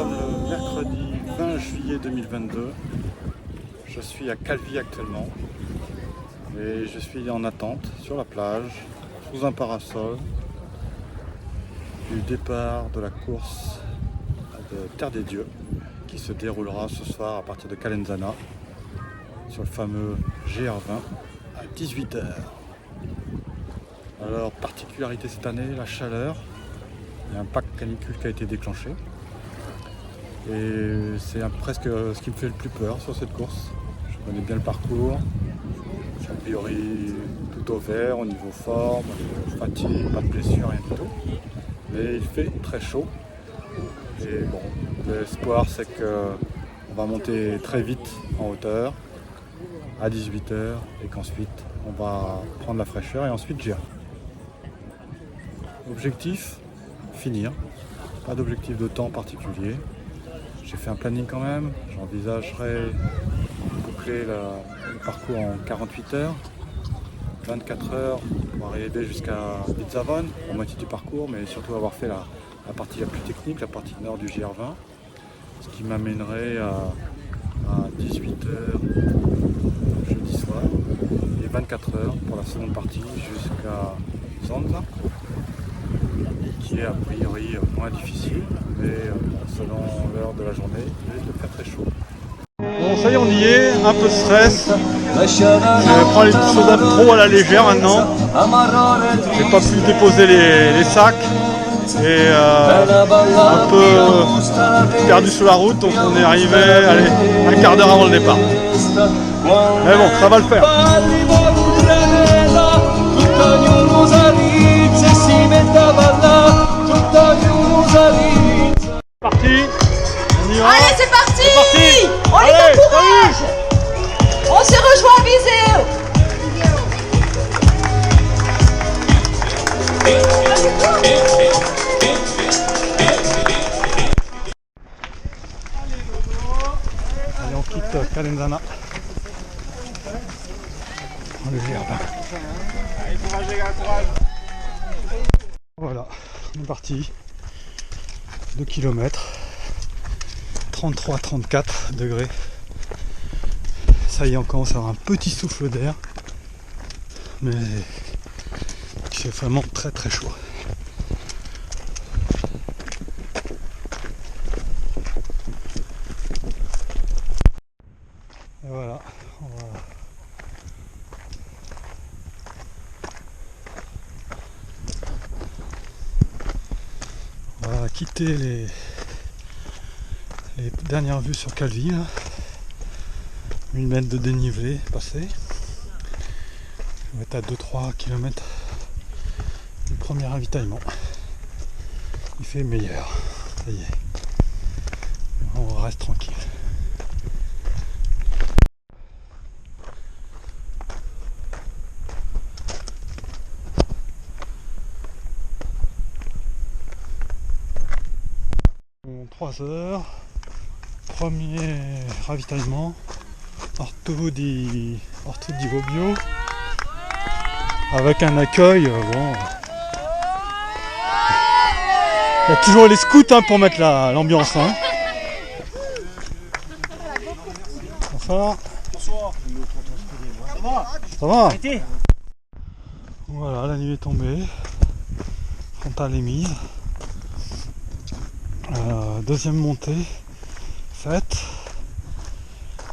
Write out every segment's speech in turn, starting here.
sommes le mercredi 20 juillet 2022. Je suis à Calvi actuellement et je suis en attente sur la plage, sous un parasol, du départ de la course de Terre des Dieux qui se déroulera ce soir à partir de Calenzana sur le fameux GR20 à 18 h. Alors, particularité cette année, la chaleur. Il y a un pack canicule qui a été déclenché. Et c'est presque ce qui me fait le plus peur sur cette course. Je connais bien le parcours. A priori, tout au vert, au niveau forme, au niveau fatigue, pas de blessure, rien du tout. Mais il fait très chaud. Et bon, l'espoir c'est qu'on va monter très vite en hauteur, à 18 h, et qu'ensuite on va prendre la fraîcheur et ensuite gérer. Objectif, finir. Pas d'objectif de temps particulier. J'ai fait un planning quand même. J'envisagerais de boucler le parcours en 48 heures, 24 heures pour arriver jusqu'à Bitzavon, la moitié du parcours, mais surtout avoir fait la partie la plus technique, la partie nord du GR20, ce qui m'amènerait à 18 h jeudi soir et 24 heures pour la seconde partie jusqu'à Zanza, qui est a priori moins difficile, mais selon l'heure de la journée, il risque de faire très chaud. Bon, ça y est, on y est, un peu de stress. Je prends les choses un peu trop à la légère maintenant. J'ai pas pu déposer les sacs et un peu perdu sur la route, donc on est arrivé un quart d'heure avant le départ. Mais bon, ça va le faire. Parti, on y va. Allez, c'est parti, on Allez, est en courage. On se rejoint à Viseu. Allez, on quitte Calenzana. Le GR20. Allez, courage les gars, courage. Voilà, on est parti. 2 km. 33-34 degrés. Ça y est, on commence à avoir un petit souffle d'air. Mais il fait vraiment très très chaud. Et voilà, on va quitter les dernières vues sur Calvi, 1000 mètres de dénivelé passé. On va être à 2-3 km du premier ravitaillement. Il fait meilleur, ça y est. On reste tranquille. Bon, 3 heures. Premier ravitaillement, Orto di Vobbio, avec un accueil, bon. Il y a toujours les scouts pour mettre l'ambiance. Bonsoir. Bonsoir. Ça va? Ça va? Arrêtez. Voilà, la nuit est tombée, frontale est mise. Deuxième montée faite.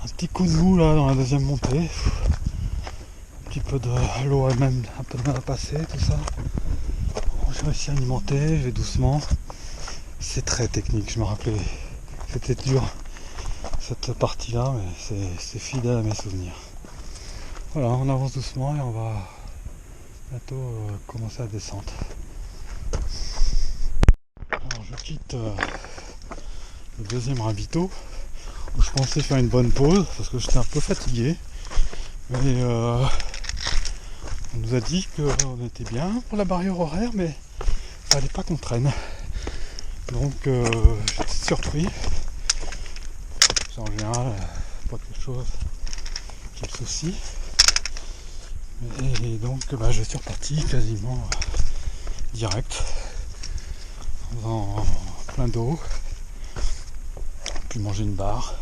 Un petit coup de mou là dans la deuxième montée. Un petit peu de l'eau même, un peu de mal à passer, tout ça. Bon, j'ai réussi à alimenter, je vais doucement. C'est très technique, je me rappelais. C'était dur cette partie là, mais c'est fidèle à mes souvenirs. Voilà, on avance doucement et on va bientôt commencer la descente. Alors je quitte le deuxième ravito où je pensais faire une bonne pause parce que j'étais un peu fatigué, mais on nous a dit qu'on était bien pour la barrière horaire, mais il fallait pas qu'on traîne, donc j'étais surpris. En général pas quelque chose qui me soucie, et donc je suis reparti quasiment direct en faisant plein d'eau puis manger une barre.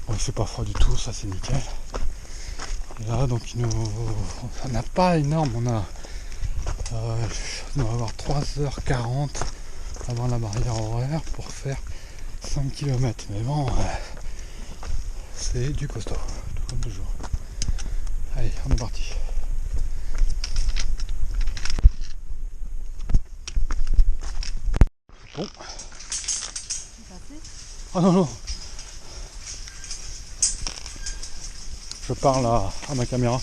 Bon, il fait pas froid du tout, ça c'est nickel. Et là donc on n'a pas énorme, on a on va avoir 3h40 avant la barrière horaire pour faire 5 km. Mais bon, c'est du costaud, tout comme toujours. Allez, on est parti. Bon. Oh non, non. Je parle à ma caméra.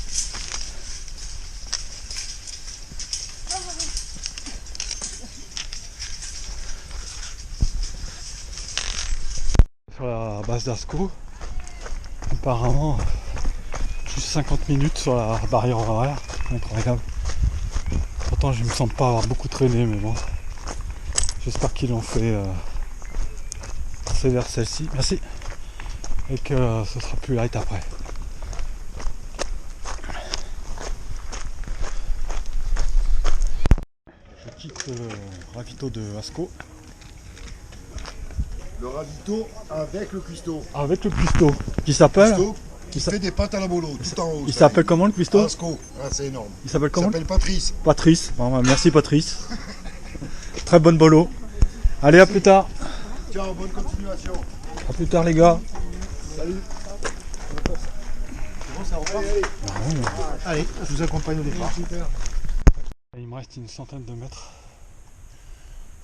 Sur la base d'Ascaux, apparemment, juste 50 minutes sur la barrière horaire, incroyable. Pourtant, je me sens pas avoir beaucoup traîné, mais bon. J'espère qu'ils l'ont fait passer vers celle-ci. Merci. Et que ce sera plus light après. Je quitte le ravito de Ascaux. Le ravito avec le cuistot. Avec le cuistot. Qui s'appelle Qui fait des pâtes à la bolo, tout en haut. Il s'appelle comment le cuistot? Asco, ah, c'est énorme. Il s'appelle Il comment? s'appelle Patrice. Patrice. Bon, bah, merci Patrice. Très bonne bolo. Allez, à plus tard. Ciao, bonne continuation. À plus tard les gars. Salut. C'est bon, ça repart. Allez, je vous accompagne au départ. Il me reste une centaine de mètres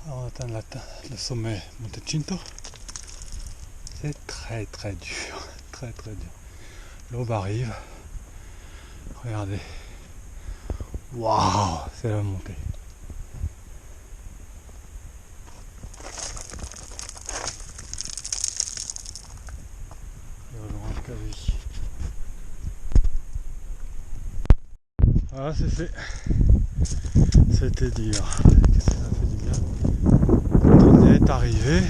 avant d'atteindre le sommet Montecinto. C'est très très dur. Très très dur. L'aube arrive. Regardez. Waouh, c'est la montée. Voilà, c'est fait. C'était dur. Qu'est-ce que ça fait du bien quand on est arrivé.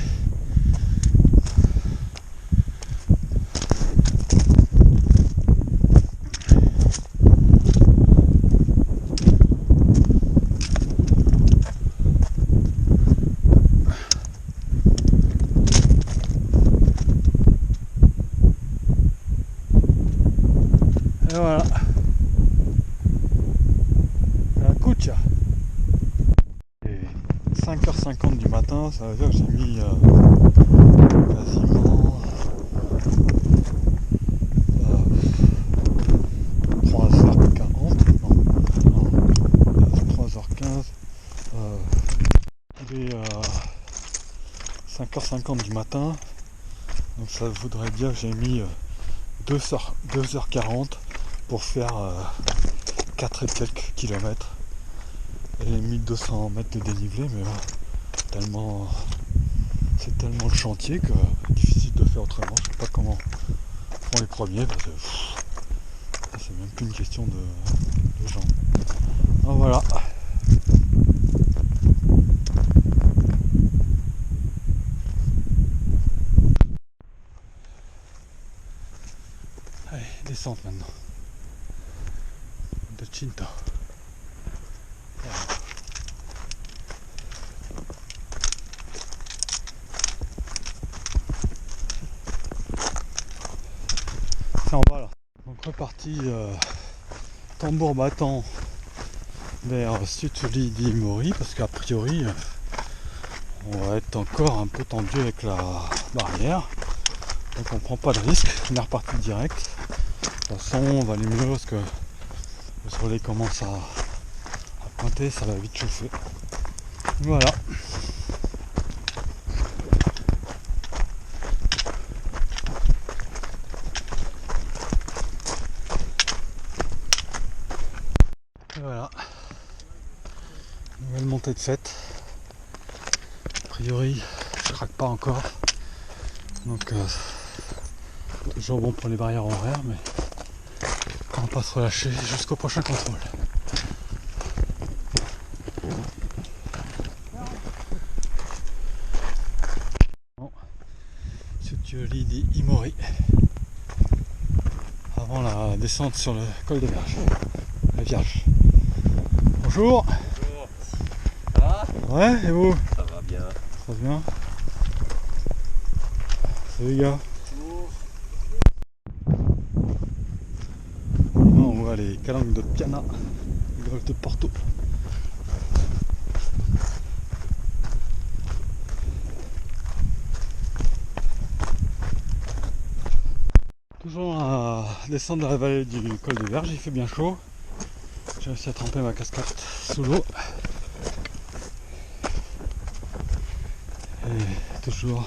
Et voilà. La Cuccia. Et 5h50 du matin, ça veut dire que j'ai mis quasiment 3h40. Non, 3h15. Il est 5h50 du matin. Donc ça voudrait dire que j'ai mis 2h40 pour faire 4 et quelques kilomètres et 1200 mètres de dénivelé, mais c'est tellement le chantier que difficile de faire autrement. Je sais pas comment font les premiers parce que c'est même plus une question de gens. Alors voilà. Allez, descente maintenant. De Cinto. C'est en bas là. Donc reparti tambour battant vers Sutuli di Mori parce qu'a priori on va être encore un peu tendu avec la barrière. Donc on prend pas de risque, on est reparti direct. De toute façon on va aller mieux parce que le soleil commence à pointer, ça va vite chauffer. Voilà. Et voilà. Nouvelle montée de fête. A priori, je craque pas encore. Donc toujours bon pour les barrières horaires, mais on va pas se relâcher jusqu'au prochain contrôle. Bon, Sutuli di Imori. Avant la descente sur le col des Vierges. La Vierge. Bonjour. Bonjour. Ça va? Ouais, et vous? Ça va bien. Ça va bien. Salut les gars. Là on voit les calanques de Piana, le golfe de Porto. Toujours à descendre la vallée du col des Verges, il fait bien chaud. J'ai réussi à tremper ma casquette sous l'eau. Et toujours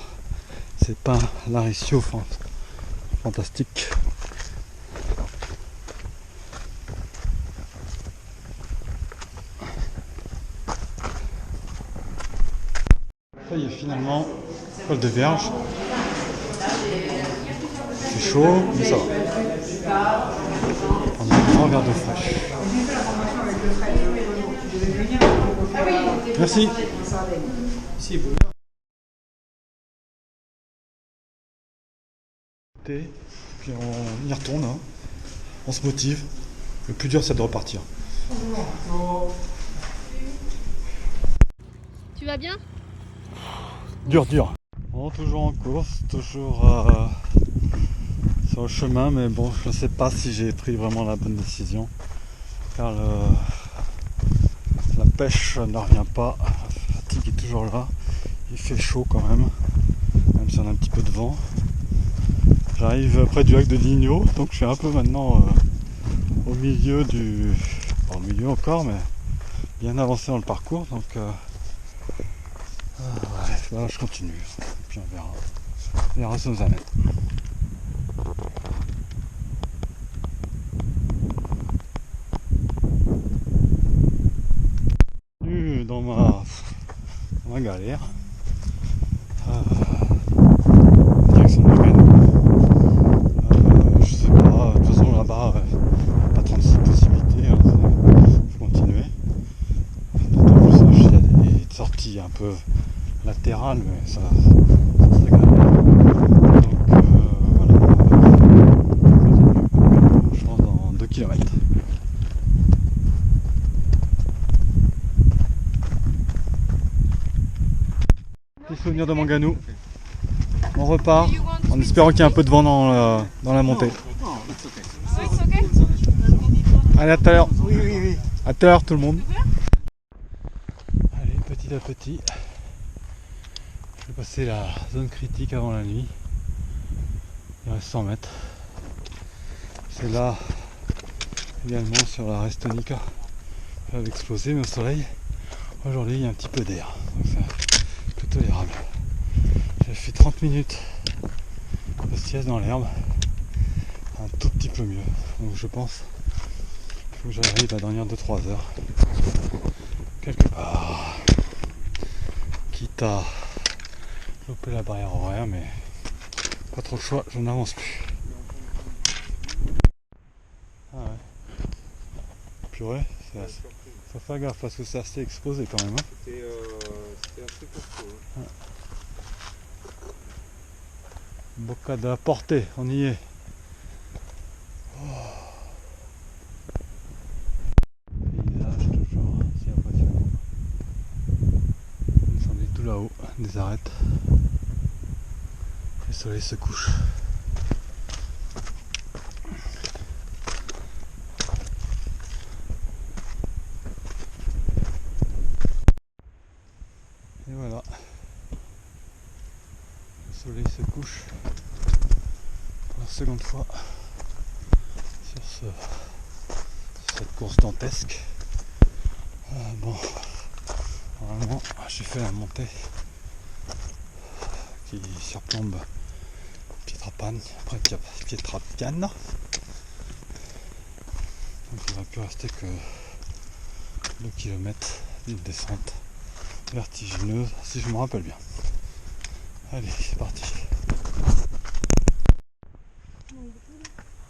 ces pins laricio fantastiques. Ça y est, finalement, col des Verges. C'est chaud, mais ça va. Prendre un grand verre d'eau fraîche. Merci. Puis on y retourne, hein. On se motive. Le plus dur, c'est de repartir. Tu vas bien? Dur. Bon, toujours en course, toujours sur le chemin, mais bon, je ne sais pas si j'ai pris vraiment la bonne décision. Car la pêche ne revient pas, la fatigue est toujours là. Il fait chaud quand même si on a un petit peu de vent. J'arrive près du lac de Ligno, donc je suis un peu maintenant au milieu du... Pas au milieu encore, mais bien avancé dans le parcours, donc là, je continue, et puis on verra ce que nous amène. Dans ma galère, direction de Lugano. Je sais pas, de toute façon là-bas, pas 36 possibilités, hein, faut continuer. D'autant plus il y a des sorties un peu latérales, mais ça serait galère. Donc voilà, je pense dans 2 km. Des souvenirs de Manganou. On repart en espérant qu'il y ait un peu de vent dans la montée. Allez, à tout à l'heure. Oui. À tout à l'heure tout le monde. Allez, petit à petit. Je vais passer la zone critique avant la nuit. Il reste 100 mètres. C'est là également sur la Restonica. Ça va exploser, mais au soleil. Aujourd'hui il y a un petit peu d'air. Tolérable. J'ai fait 30 minutes de sieste dans l'herbe, un tout petit peu mieux, donc je pense qu'il faut que j'arrive à dormir 2-3 heures quelque part, quitte à louper la barrière horaire, mais pas trop de choix, je n'avance plus. Ah ouais, purée, faut faire gaffe parce que c'est assez exposé quand même, hein. C'était assez costaud. Ouais. Boca de la Portée, on y est. Oh. Paysage toujours si impressionnant. On est tout là-haut, des arêtes. Le soleil se couche. Et voilà, le soleil se couche pour la seconde fois sur cette course dantesque. Bon, normalement j'ai fait la montée qui surplombe Pietrapiane. Donc il ne va plus rester que 2 km d'une descente vertigineuse, si je me rappelle bien. Allez, c'est parti.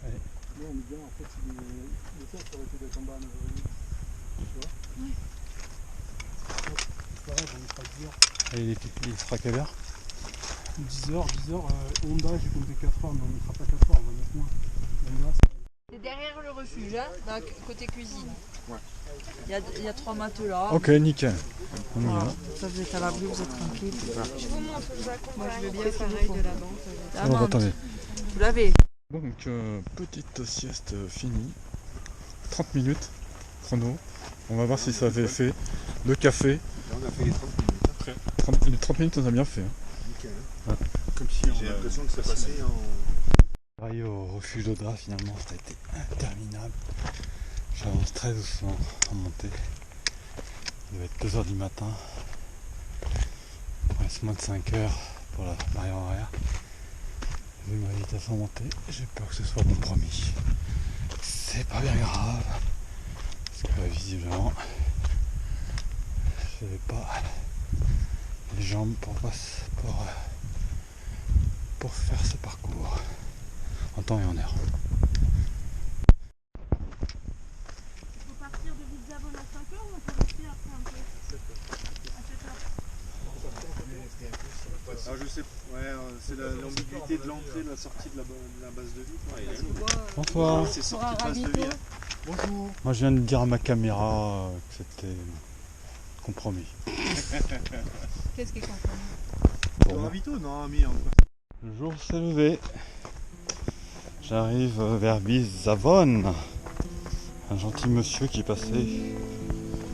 Allez. Non, mais bien, en fait, le temps, ça aurait été d'être en bas à 9h30. Tu vois? Oui. C'est pareil, j'en ai pas le dire. Allez, les fracavers. 10h, Honda, j'ai compté 4h, mais on ne fera pas 4h, on va mettre moins. Honda, C'est derrière le refuge, hein, côté cuisine. Il y a 3 matelas. Ok, nickel. On y va. Voilà. Ça, vous êtes à l'abri, vous êtes tranquille. Je vous montre, je vous accompagne. Moi, je veux bien Qu'est-ce qu'il pareil vous de faut la banque. Alors, attendez. Vous l'avez. Donc, petite sieste finie. 30 minutes, chrono. On va voir si ça avait fait. Le café. Là, on a fait les 30 minutes. Après, Les 30 minutes, on a bien fait. Hein. nickel. Comme si J'ai l'impression que c'est passé en... Travailler au refuge d'Audra, finalement, ça a été interminable. J'avance très doucement en montée. Il devait être 2h du matin. Il reste moins de 5 heures pour la barrière horaire. Vu ma vitesse en montée, j'ai peur que ce soit compromis. C'est pas bien grave. Parce que visiblement, je n'avais pas les jambes pour faire ce parcours en temps et en heure. Il faut partir de Vidzavon à 5h ou on peut rester après un peu à 7h? Ah, je sais, ouais, c'est l'ambiguïté de l'entrée, de la sortie de la base de vie. Bonsoir. C'est sorti de base de vie. Bonjour. Moi je viens de dire à ma caméra que c'était compromis. Qu'est-ce qui est compromis? Pour Le moi. ravito? Non, mais encore. Le jour s'est levé. J'arrive vers Vidzavon. Un gentil monsieur qui est passé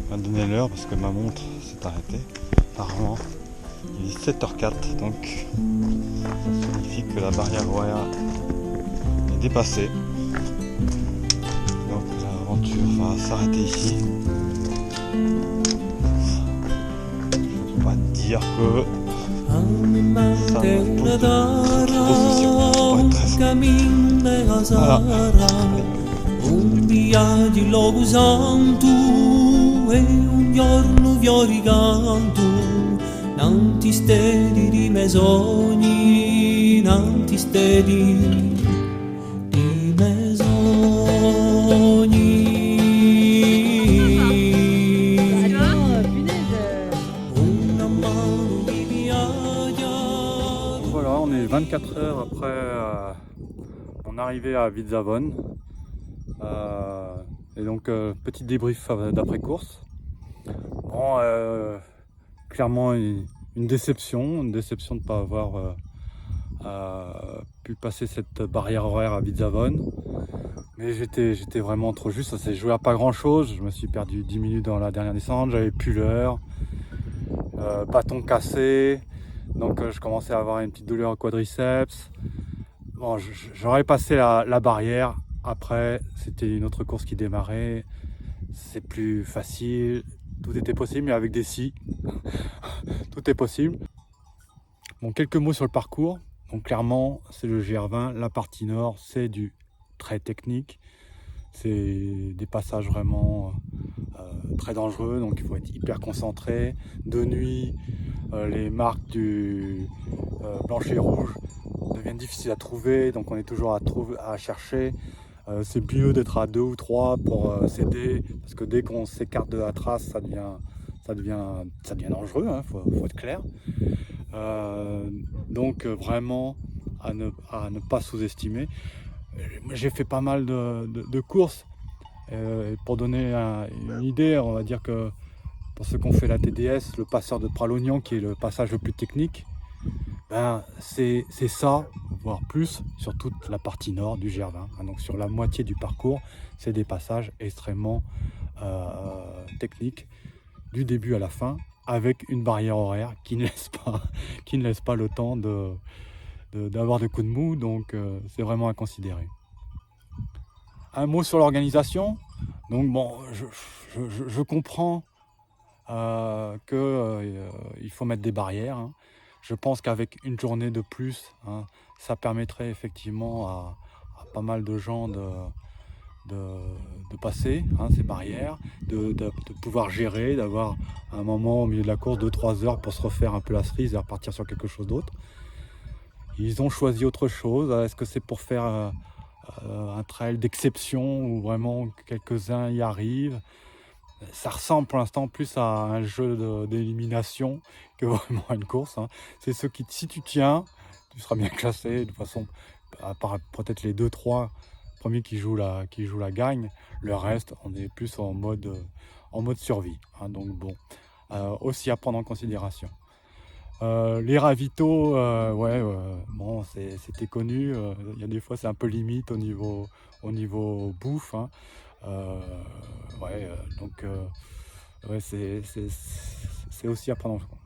m'a donné l'heure parce que ma montre s'est arrêtée. Apparemment, il est 7h04, donc ça signifie que la barrière horaire est dépassée. Donc l'aventure va s'arrêter ici. Je peux pas te dire que ça me pose de gros soucis, pour être très franc. Voilà. Un viaggio lo santo e un giorno fioricanto, nanti steli di me sogni, nanti steli di me sogni. Una mano di viaggio. Voilà, on est 24 heures après mon arrivée à Vidzavon. Et donc, petit débrief d'après-course. Bon, clairement une déception de ne pas avoir pu passer cette barrière horaire à Vidzavon. Mais j'étais vraiment trop juste, ça s'est joué à pas grand chose. Je me suis perdu 10 minutes dans la dernière descente, j'avais plus l'heure. Bâton cassé, donc je commençais à avoir une petite douleur au quadriceps. Bon, j'aurais passé la barrière. Après, c'était une autre course qui démarrait. C'est plus facile. Tout était possible, mais avec des si. Tout est possible. Bon, quelques mots sur le parcours. Donc clairement, c'est le GR20. La partie nord, c'est du très technique. C'est des passages vraiment très dangereux. Donc il faut être hyper concentré. De nuit, les marques du blanc et rouge deviennent difficiles à trouver. Donc on est toujours à chercher. C'est mieux d'être à 2 ou 3 pour s'aider, parce que dès qu'on s'écarte de la trace, ça devient dangereux, hein, faut être clair. Donc vraiment à ne pas sous-estimer. J'ai fait pas mal de courses. Pour donner une idée, on va dire que pour ceux qui ont fait la TDS, le passeur de Pralognan, qui est le passage le plus technique, ben, c'est ça, voire plus, sur toute la partie nord du GR20. Donc sur la moitié du parcours, c'est des passages extrêmement techniques, du début à la fin, avec une barrière horaire qui ne laisse pas le temps d'avoir des coups de mou, donc c'est vraiment à considérer. Un mot sur l'organisation. Donc bon, je comprends qu'il faut mettre des barrières, hein. Je pense qu'avec une journée de plus, hein, ça permettrait effectivement à pas mal de gens de passer ces barrières, de pouvoir gérer, d'avoir un moment au milieu de la course, 2-3 heures pour se refaire un peu la cerise et repartir sur quelque chose d'autre. Ils ont choisi autre chose. Est-ce que c'est pour faire un trail d'exception où vraiment quelques-uns y arrivent? Ça ressemble pour l'instant plus à un jeu d'élimination que vraiment à une course, hein. C'est ceux qui, si tu tiens, tu seras bien classé. De toute façon, à part peut-être les 2-3 premier qui joue la gagne. Le reste, on est plus en mode survie. Hein, donc bon, aussi à prendre en considération. Les ravitaux, bon, c'était connu. Il y a des fois, c'est un peu limite au niveau bouffe. Hein. Donc, c'est aussi à prendre en compte.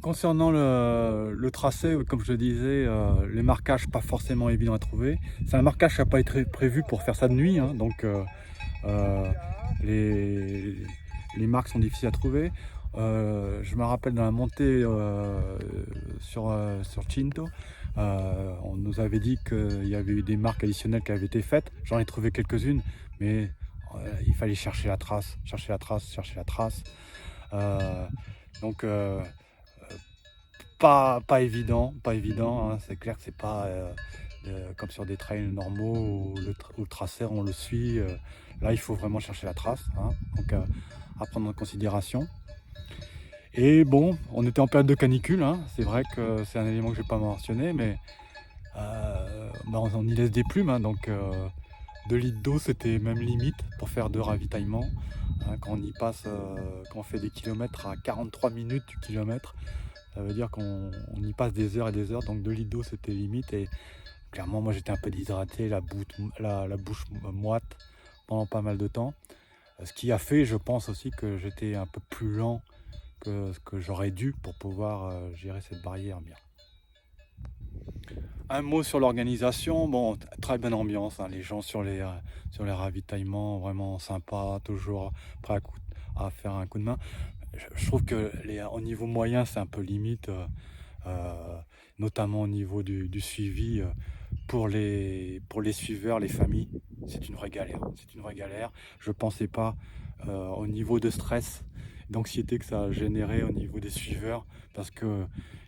Concernant le tracé, comme je le disais, les marquages pas forcément évidents à trouver. C'est un marquage qui n'a pas été prévu pour faire ça de nuit, hein, donc les marques sont difficiles à trouver. Je me rappelle dans la montée sur Cinto, on nous avait dit qu'il y avait eu des marques additionnelles qui avaient été faites. J'en ai trouvé quelques-unes, mais il fallait chercher la trace. Donc pas évident, hein. C'est clair que c'est pas comme sur des trails normaux où le tracé on le suit. Là il faut vraiment chercher la trace, hein. Donc à prendre en considération. Et bon, on était en période de canicule, hein. C'est vrai que c'est un élément que je n'ai pas mentionné, mais on y laisse des plumes, hein. Donc 2 litres d'eau c'était même limite pour faire 2 ravitaillements, hein. Quand on y passe, quand on fait des kilomètres à 43 minutes du kilomètre, ça veut dire qu'on y passe des heures et des heures, donc 2 litres d'eau c'était limite. Et clairement moi j'étais un peu déshydraté, la bouche moite pendant pas mal de temps. Ce qui a fait, je pense aussi, que j'étais un peu plus lent que ce que j'aurais dû pour pouvoir gérer cette barrière bien. Un mot sur l'organisation, bon, très bonne ambiance, hein, les gens sur les ravitaillements, vraiment sympa, toujours prêts à faire un coup de main. Je trouve que au niveau moyen c'est un peu limite, notamment au niveau du suivi pour les suiveurs, les familles. C'est une vraie galère. Je pensais pas au niveau de stress, d'anxiété que ça a généré au niveau des suiveurs, parce que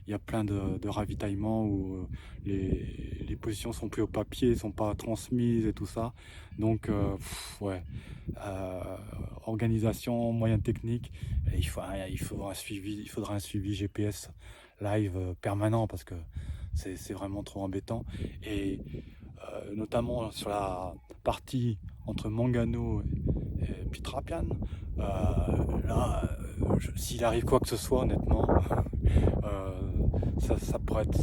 il y a plein de ravitaillements où les positions sont plus au papier, sont pas transmises et tout ça. Donc organisation, moyens techniques, il faudra un suivi GPS live permanent, parce que c'est vraiment trop embêtant. Et notamment sur la partie entre Mangano et Pitrapian, s'il arrive quoi que ce soit, honnêtement, ça pourrait être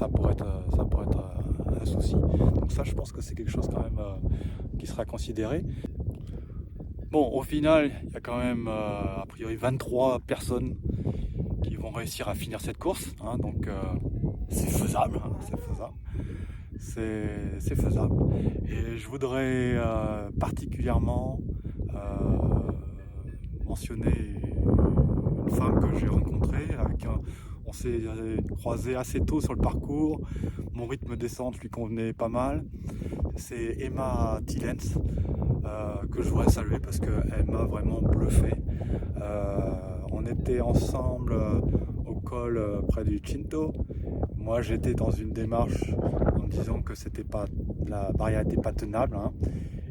un souci. Donc ça, je pense que c'est quelque chose quand même qui sera considéré. Bon, au final, il y a quand même a priori 23 personnes qui vont réussir à finir cette course, hein, donc c'est faisable, hein, c'est faisable. Et je voudrais particulièrement mentionner une femme que j'ai rencontrée, avec qui on s'est croisé assez tôt sur le parcours. Mon rythme de descente lui convenait pas mal. C'est Emma Tillens, que je voudrais saluer parce qu'elle m'a vraiment bluffé. On était ensemble au col près du Cinto. Moi j'étais dans une démarche en me disant que la barrière n'était pas tenable, hein,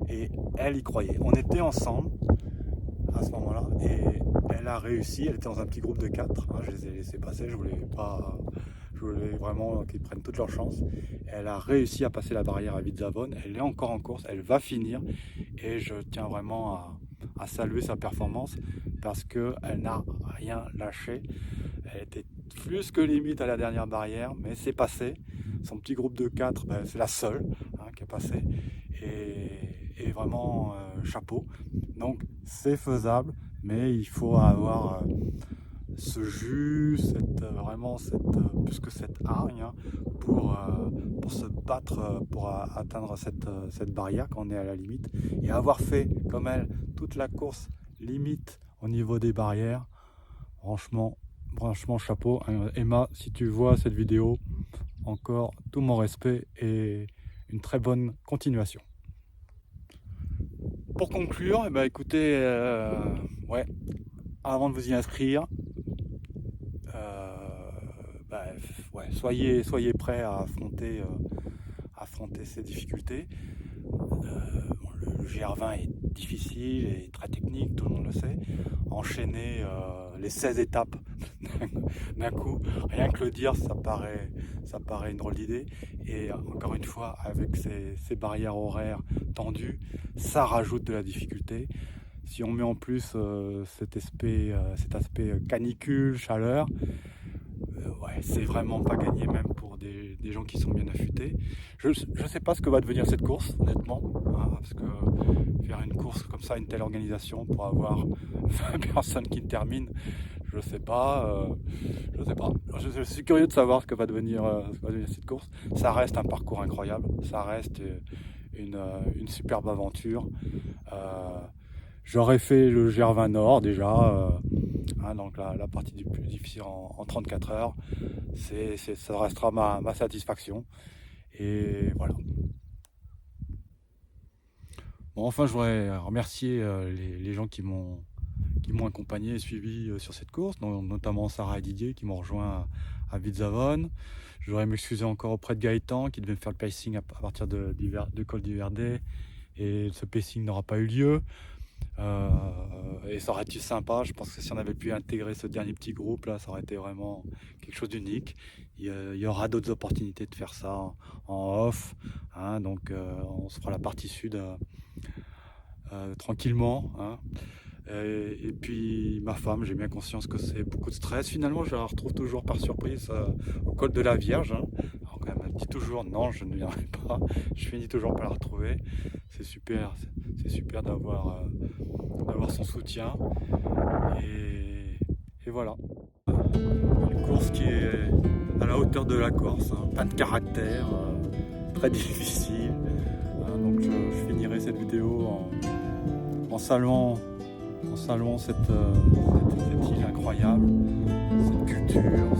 et elle y croyait. On était ensemble à ce moment-là et elle a réussi. Elle était dans un petit groupe de 4, hein, je les ai laissés passer, je voulais vraiment qu'ils prennent toutes leurs chances. Elle a réussi à passer la barrière à Vidzavon, elle est encore en course, elle va finir, et je tiens vraiment à saluer sa performance, parce qu'elle n'a rien lâché. Elle était plus que limite à la dernière barrière, mais c'est passé. Son petit groupe de 4, c'est la seule, hein, qui est passée, et vraiment chapeau. Donc c'est faisable, mais il faut avoir ce jus, plus que cette hargne, hein, pour se battre pour atteindre cette barrière quand on est à la limite, et avoir fait comme elle toute la course limite au niveau des barrières. Franchement chapeau. Emma, si tu vois cette vidéo, encore tout mon respect et une très bonne continuation. Pour conclure, écoutez, avant de vous y inscrire, soyez prêts à affronter ces difficultés. Le GR20 est difficile et très technique, tout le monde le sait. Enchaîner les 16 étapes d'un coup. Rien que le dire, ça paraît une drôle d'idée. Et encore une fois, avec ces barrières horaires tendues, ça rajoute de la difficulté. Si on met en plus cet aspect canicule, chaleur, ouais, c'est vraiment pas gagné, même pour des gens qui sont bien affûtés. Je ne sais pas ce que va devenir cette course, honnêtement, hein, parce que faire une course comme ça, une telle organisation, pour avoir 20 personnes qui terminent, je sais pas. Je suis curieux de savoir ce que va devenir cette course. Ça reste un parcours incroyable, ça reste une superbe aventure. J'aurais fait le GR20 Nord déjà, donc la partie du plus difficile en 34 heures. Ça restera ma satisfaction. Et voilà. Bon, enfin, je voudrais remercier les gens qui m'ont accompagné et suivi sur cette course, notamment Sarah et Didier qui m'ont rejoint à Vidzavone. Je voudrais m'excuser encore auprès de Gaëtan qui devait me faire le pacing à partir de col d'Yverdey, et ce pacing n'aura pas eu lieu. Et ça aurait été sympa, je pense que si on avait pu intégrer ce dernier petit groupe là, ça aurait été vraiment quelque chose d'unique. Il y aura d'autres opportunités de faire ça en off, hein, donc on se fera la partie sud tranquillement, hein. Et puis ma femme, j'ai bien conscience que c'est beaucoup de stress. Finalement, je la retrouve toujours par surprise au col de la Vierge, hein. Alors quand même, elle me dit toujours non, je ne viendrai pas. Je finis toujours par la retrouver. C'est super d'avoir son soutien. Et voilà. Une course qui est à la hauteur de la Corse, hein. Plein de caractère, très difficile. Donc je finirai cette vidéo en saluant cette île incroyable, cette culture,